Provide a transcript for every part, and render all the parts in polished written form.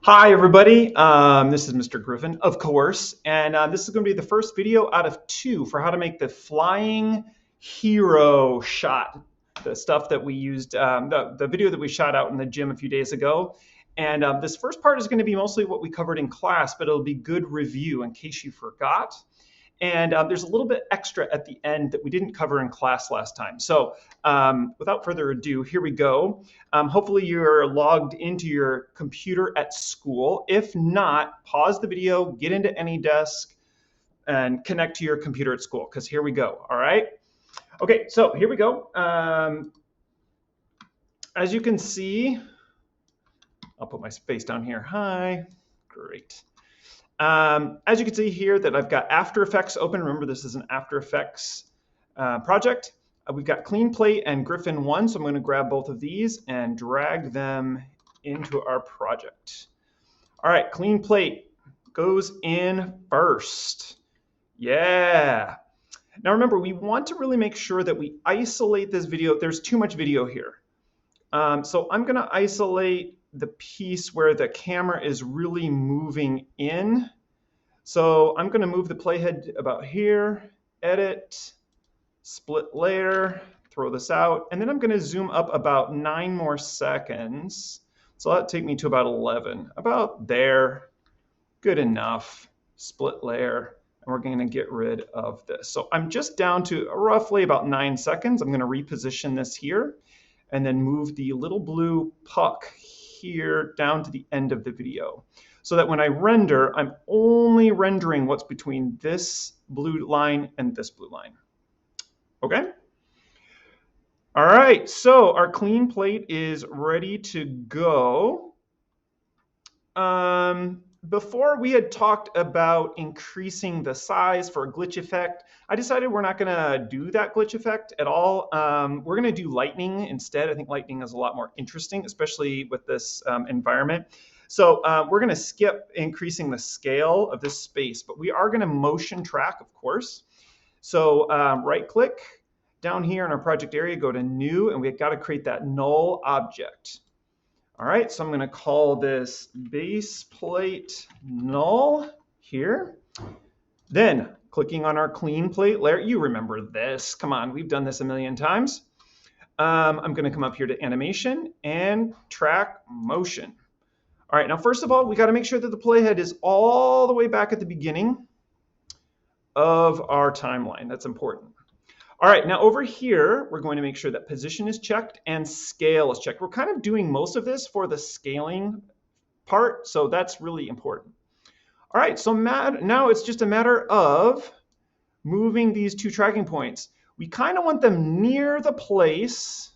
Hi, everybody. This is Mr. Griffin, of course, and this is going to be the first video out of two for how to make the flying hero shot, the stuff that we used, the video that we shot out in the gym a few days ago. And this first part is going to be mostly what we covered in class, but it'll be good review in case you forgot. And there's a little bit extra at the end that we didn't cover in class last time. So without further ado, here we go. Hopefully you're logged into your computer at school. If not, pause the video, get into AnyDesk, and connect to your computer at school, because here we go, all right? Okay, so here we go. As you can see, I'll put my face down here. Hi, great. As you can see here that I've got After Effects open. Remember, this is an After Effects project. We've got Clean Plate and Griffin 1, so I'm going to grab both of these and drag them into our project. All right, Clean Plate goes in first. Yeah. Now remember, we want to really make sure that we isolate this video. There's too much video here. So I'm going to isolate the piece where the camera is really moving in. So I'm going to move the playhead about here, edit, split layer, throw this out, and then I'm going to zoom up about 9 more seconds. So that'll take me to about 11, about there. Good enough. Split layer, and we're going to get rid of this. So I'm just down to roughly about 9 seconds. I'm going to reposition this here and then move the little blue puck here down to the end of the video, so that when I render, I'm only rendering what's between this blue line and this blue line. Okay? All right, so our clean plate is ready to go. Before we had talked about increasing the size for a glitch effect. I decided we're not gonna do that glitch effect at all. We're gonna do lightning instead. I think lightning is a lot more interesting, especially with this environment. So we're gonna skip increasing the scale of this space, but we are gonna motion track, of course. So right click down here in our project area, go to new, and we've gotta create that null object. All right, so I'm going to call this base plate null here. Then clicking on our clean plate layer, you remember this. Come on, we've done this a million times. I'm going to come up here to animation and track motion. All right, now first of all, we got to make sure that the playhead is all the way back at the beginning of our timeline. That's important. All right, now over here, we're going to make sure that position is checked and scale is checked. We're kind of doing most of this for the scaling part, so that's really important. All right, so now it's just a matter of moving these two tracking points. We kind of want them near the place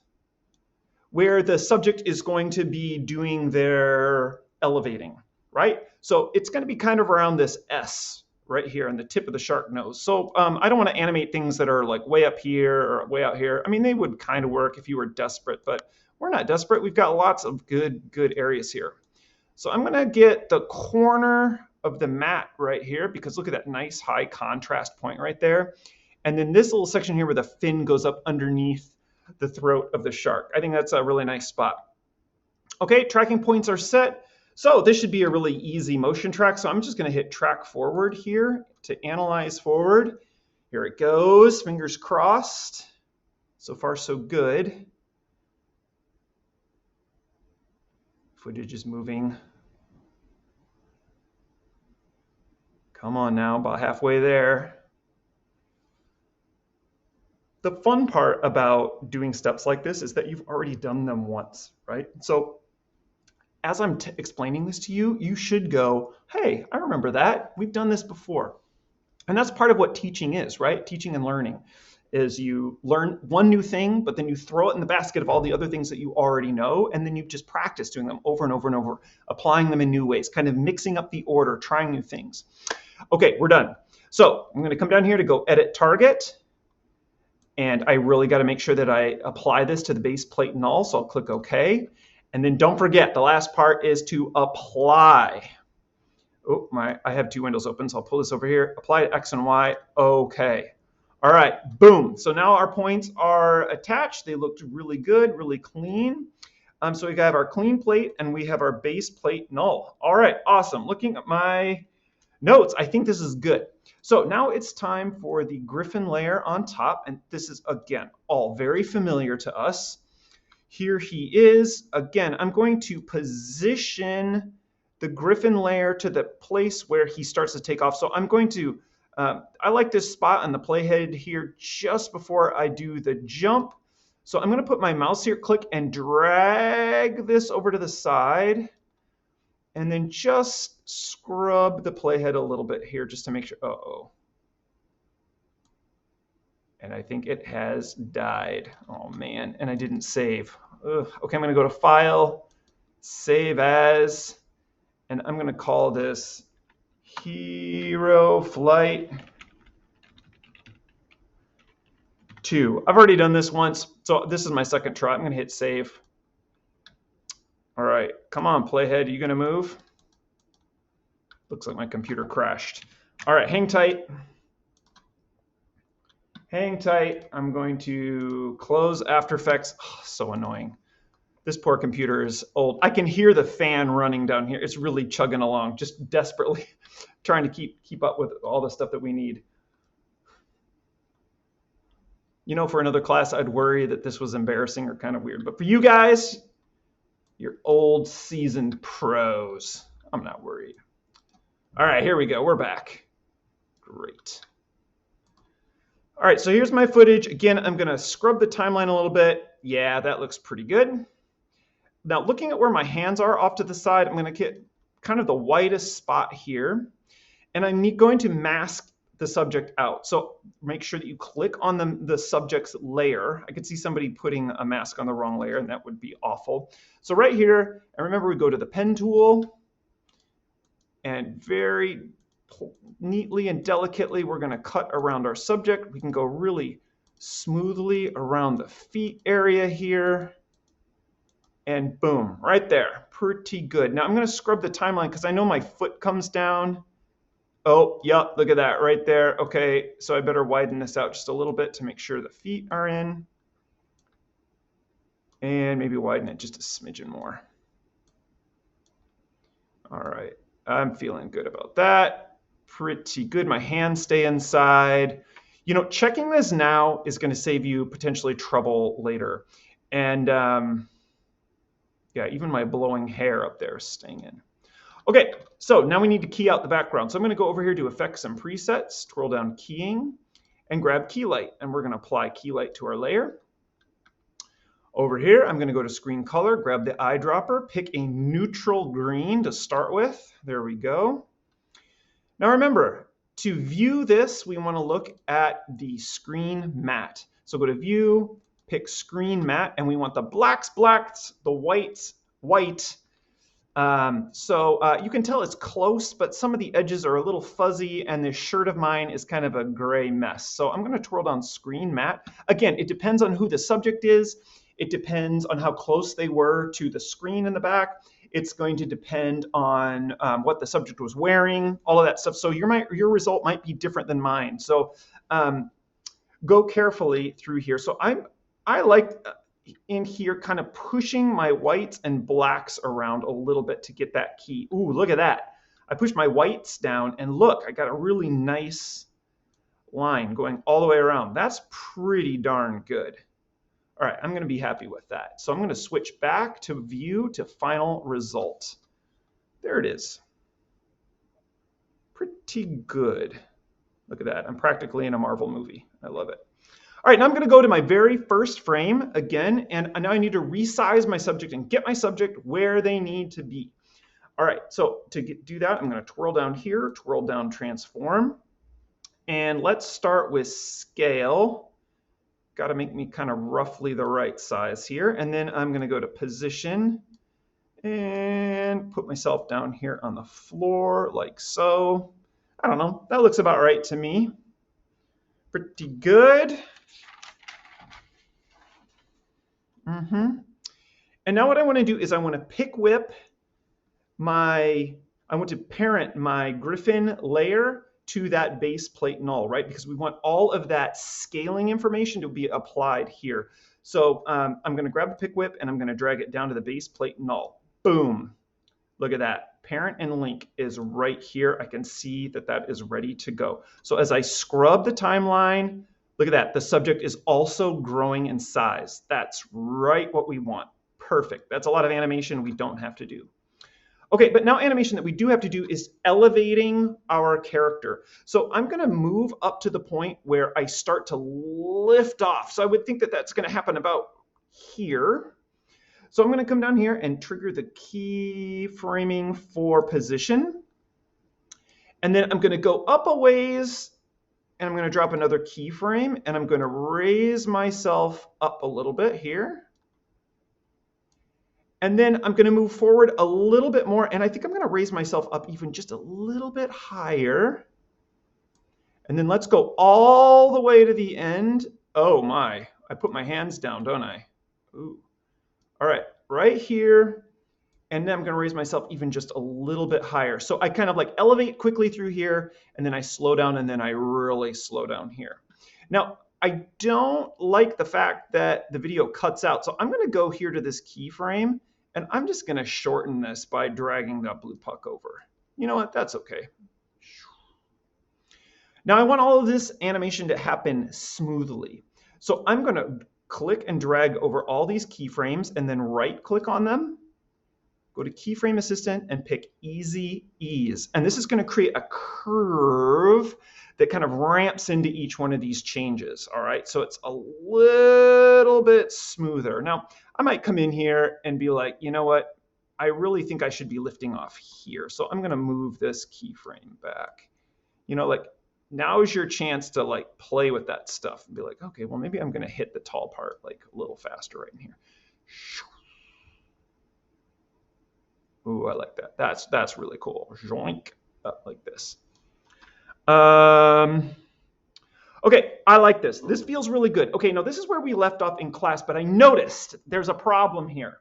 where the subject is going to be doing their elevating, right? So it's going to be kind of around this S right here on the tip of the shark nose. So I don't want to animate things that are like way up here or way out here. I mean, they would kind of work if you were desperate, but we're not desperate. We've got lots of good areas here. So I'm going to get the corner of the mat right here, because look at that nice high contrast point right there. And then this little section here where the fin goes up underneath the throat of the shark. I think that's a really nice spot. Okay, tracking points are set. So this should be a really easy motion track. So I'm just going to hit track forward here to analyze forward. Here it goes, fingers crossed. So far, so good. Footage is moving. Come on now, about halfway there. The fun part about doing steps like this is that you've already done them once, right? So as I'm explaining this to you, you should go, hey, I remember that. We've done this before. And that's part of what teaching is, right? Teaching and learning is you learn one new thing, but then you throw it in the basket of all the other things that you already know, and then you just practice doing them over and over and over, applying them in new ways, kind of mixing up the order, trying new things. Okay, we're done. So I'm going to come down here to go edit target. And I really got to make sure that I apply this to the base plate null. So I'll click OK. And then don't forget, the last part is to apply. Oh, I have two windows open, so I'll pull this over here. Apply to X and Y. OK. All right, boom. So now our points are attached. They looked really good, really clean. So we have our clean plate and we have our base plate null. All right, awesome. Looking at my notes, I think this is good. So now it's time for the Griffin layer on top. And this is, again, all very familiar to us. Here he is. Again, I'm going to position the Griffin layer to the place where he starts to take off. So I'm going to, I like this spot on the playhead here just before I do the jump. So I'm going to put my mouse here, click and drag this over to the side. And then just scrub the playhead a little bit here just to make sure. Uh-oh. And I think it has died. Oh man, and I didn't save. Ugh. Okay, I'm gonna go to File, Save As, and I'm gonna call this Hero Flight 2. I've already done this once, so this is my second try. I'm gonna hit save. All right, come on, playhead, are you gonna move? Looks like my computer crashed. All right, hang tight. Hang tight. I'm going to close After Effects. Oh, so annoying. This poor computer is old. I can hear the fan running down here. It's really chugging along, just desperately trying to keep up with all the stuff that we need. You know, for another class, I'd worry that this was embarrassing or kind of weird. But for you guys, you're old, seasoned pros. I'm not worried. All right, here we go. We're back. Great. All right, so here's my footage. Again, I'm gonna scrub the timeline a little bit. Yeah, that looks pretty good. Now, looking at where my hands are off to the side, I'm gonna get kind of the whitest spot here. And I'm going to mask the subject out. So make sure that you click on the subject's layer. I could see somebody putting a mask on the wrong layer, and that would be awful. So right here, and remember we go to the pen tool, and very neatly and delicately, we're gonna cut around our subject. We can go really smoothly around the feet area here. And boom, right there, pretty good. Now I'm gonna scrub the timeline because I know my foot comes down. Oh, yep, look at that right there. Okay, so I better widen this out just a little bit to make sure the feet are in. And maybe widen it just a smidgen more. All right, I'm feeling good about that. Pretty good. My hands stay inside. You know, checking this now is going to save you potentially trouble later. And yeah, even my blowing hair up there is staying in. Okay, so now we need to key out the background. So I'm going to go over here to Effects and Presets, scroll down Keying, and grab Key Light. And we're going to apply Key Light to our layer. Over here, I'm going to go to Screen Color, grab the eyedropper, pick a neutral green to start with. There we go. Now remember, to view this, we want to look at the screen matte. So go to View, pick Screen Matte, and we want the blacks, blacks, the whites, white. You can tell it's close, but some of the edges are a little fuzzy, and this shirt of mine is kind of a gray mess. So I'm going to twirl down Screen Matte. Again, it depends on who the subject is. It depends on how close they were to the screen in the back. It's going to depend on what the subject was wearing, all of that stuff. So your result might be different than mine. So go carefully through here. So I like in here kind of pushing my whites and blacks around a little bit to get that key. Ooh, look at that. I pushed my whites down and look, I got a really nice line going all the way around. That's pretty darn good. All right, I'm going to be happy with that. So I'm going to switch back to View to Final Result. There it is. Pretty good. Look at that. I'm practically in a Marvel movie. I love it. All right, now I'm going to go to my very first frame again, and now I need to resize my subject and get my subject where they need to be. All right, so to do that, I'm going to twirl down here, twirl down Transform, and let's start with Scale. Got to make me kind of roughly the right size here. And then I'm going to go to Position and put myself down here on the floor like so. I don't know. That looks about right to me. Pretty good. And now what I want to do is I want to pick whip I want to parent my Griffin layer to that base plate null, right? Because we want all of that scaling information to be applied here. So I'm going to grab the pick whip and I'm going to drag it down to the base plate null. Boom. Look at that. Parent and link is right here. I can see that that is ready to go. So as I scrub the timeline, look at that. The subject is also growing in size. That's right what we want. Perfect. That's a lot of animation we don't have to do. Okay, but now animation that we do have to do is elevating our character. So I'm going to move up to the point where I start to lift off. So I would think that that's going to happen about here. So I'm going to come down here and trigger the keyframing for position. And then I'm going to go up a ways and I'm going to drop another keyframe and I'm going to raise myself up a little bit here. And then I'm going to move forward a little bit more. And I think I'm going to raise myself up even just a little bit higher. And then let's go all the way to the end. Oh my, I put my hands down, don't I? Ooh. All right, right here. And then I'm going to raise myself even just a little bit higher. So I kind of like elevate quickly through here, and then I slow down, and then I really slow down here. Now, I don't like the fact that the video cuts out. So I'm going to go here to this keyframe, and I'm just going to shorten this by dragging that blue puck over. You know what? That's okay. Now I want all of this animation to happen smoothly. So I'm going to click and drag over all these keyframes and then right click on them. Go to Keyframe Assistant and pick Easy Ease. And this is going to create a curve that kind of ramps into each one of these changes. All right, so it's a little bit smoother. Now, I might come in here and be like, you know what? I really think I should be lifting off here. So I'm going to move this keyframe back. You know, like now is your chance to like play with that stuff and be like, okay, well, maybe I'm going to hit the tall part like a little faster right in here. Ooh, I like that. That's really cool. Joink up like this. Okay, I like this. This feels really good. Okay, now this is where we left off in class, but I noticed there's a problem here.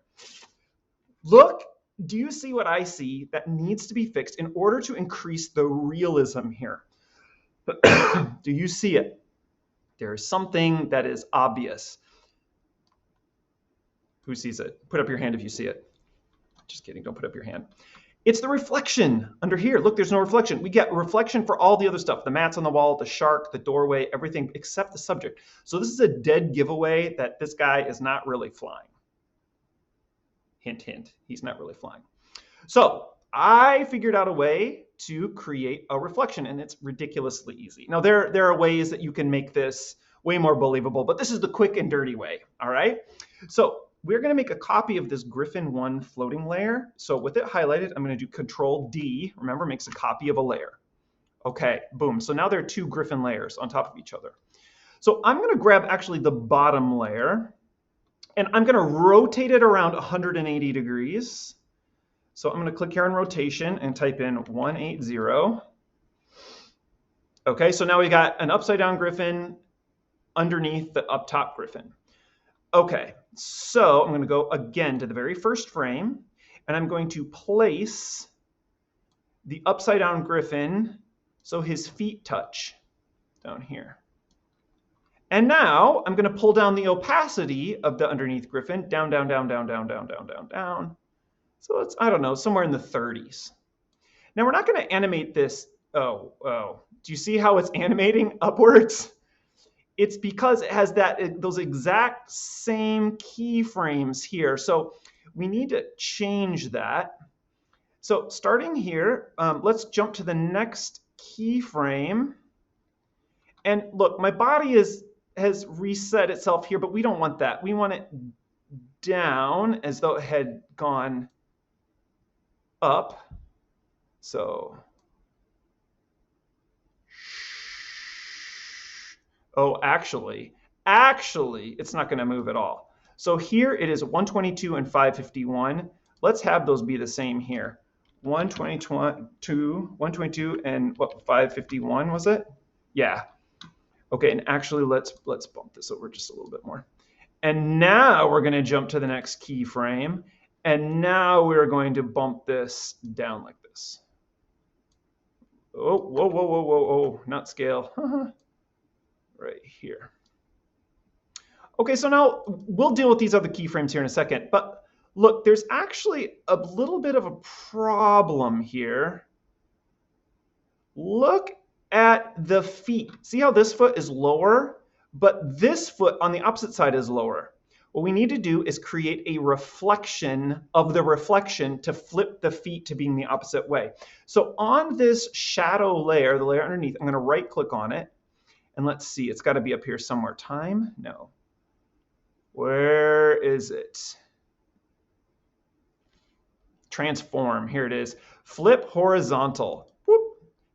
Look, do you see what I see that needs to be fixed in order to increase the realism here? Do you see it? There's something that is obvious. Who sees it? Put up your hand if you see it. Just kidding, don't put up your hand. It's the reflection under here. Look, there's no reflection. We get reflection for all the other stuff, the mats on the wall, the shark, the doorway, everything except the subject. So this is a dead giveaway that this guy is not really flying. Hint, hint, he's not really flying. So I figured out a way to create a reflection, and it's ridiculously easy. Now, there are ways that you can make this way more believable, but this is the quick and dirty way, all right? So we're going to make a copy of this Griffin 1 floating layer. So with it highlighted, I'm going to do Control D. Remember, makes a copy of a layer. Okay, boom. So now there are two Griffin layers on top of each other. So I'm going to grab actually the bottom layer, and I'm going to rotate it around 180 degrees. So I'm going to click here on rotation and type in 180. Okay, so now we got an upside down Griffin underneath the up top Griffin. Okay, so I'm going to go again to the very first frame, and I'm going to place the upside down Griffin so his feet touch down here. And now I'm going to pull down the opacity of the underneath Griffin down, down, down, down, down, down, down, down, down. So it's, I don't know, somewhere in the 30s. Now we're not going to animate this. Oh, do you see how it's animating upwards? It's because it has those exact same keyframes here. So we need to change that. So starting here, let's jump to the next keyframe. And look, my body has reset itself here, but we don't want that. We want it down as though it had gone up. So, oh, actually, it's not going to move at all. So here it is 122 and 551. Let's have those be the same here. 122 and what, 551 was it? Yeah. Okay, and actually let's bump this over just a little bit more. And now we're going to jump to the next keyframe. And now we're going to bump this down like this. Oh, whoa, whoa, whoa, whoa, whoa, not scale. Right here. Okay, so now we'll deal with these other keyframes here in a second, but look, there's actually a little bit of a problem here. Look at the feet. See how this foot is lower, but this foot on the opposite side is lower. What we need to do is create a reflection of the reflection to flip the feet to being the opposite way. So on this shadow layer, the layer underneath, I'm going to right click on it. And let's see, it's got to be up here somewhere. Time? No. Where is it? Transform. Here it is. Flip horizontal. Whoop.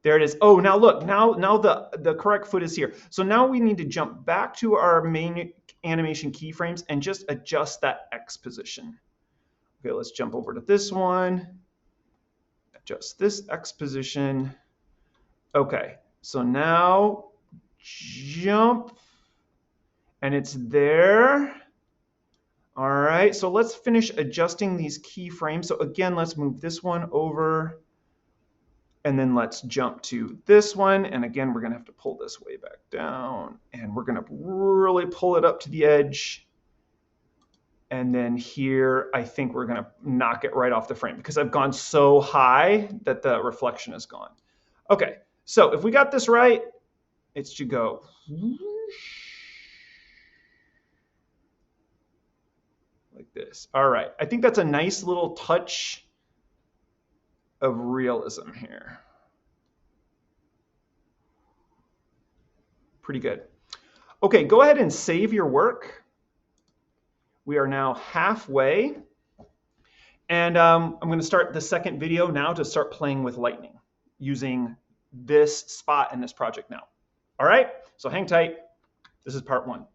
There it is. Oh, now look. Now the correct foot is here. So now we need to jump back to our main animation keyframes and just adjust that X position. Okay, let's jump over to this one. Adjust this X position. Okay, so now jump. And it's there. All right, so let's finish adjusting these keyframes. So again, let's move this one over. And then let's jump to this one. And again, we're gonna have to pull this way back down. And we're gonna really pull it up to the edge. And then here, I think we're gonna knock it right off the frame because I've gone so high that the reflection is gone. Okay, so if we got this right, it should go. Like this. All right, I think that's a nice little touch of realism here. Pretty good. Okay, go ahead and save your work. We are now halfway. And I'm going to start the second video now to start playing with lightning using this spot in this project now. All right, so hang tight. This is part 1.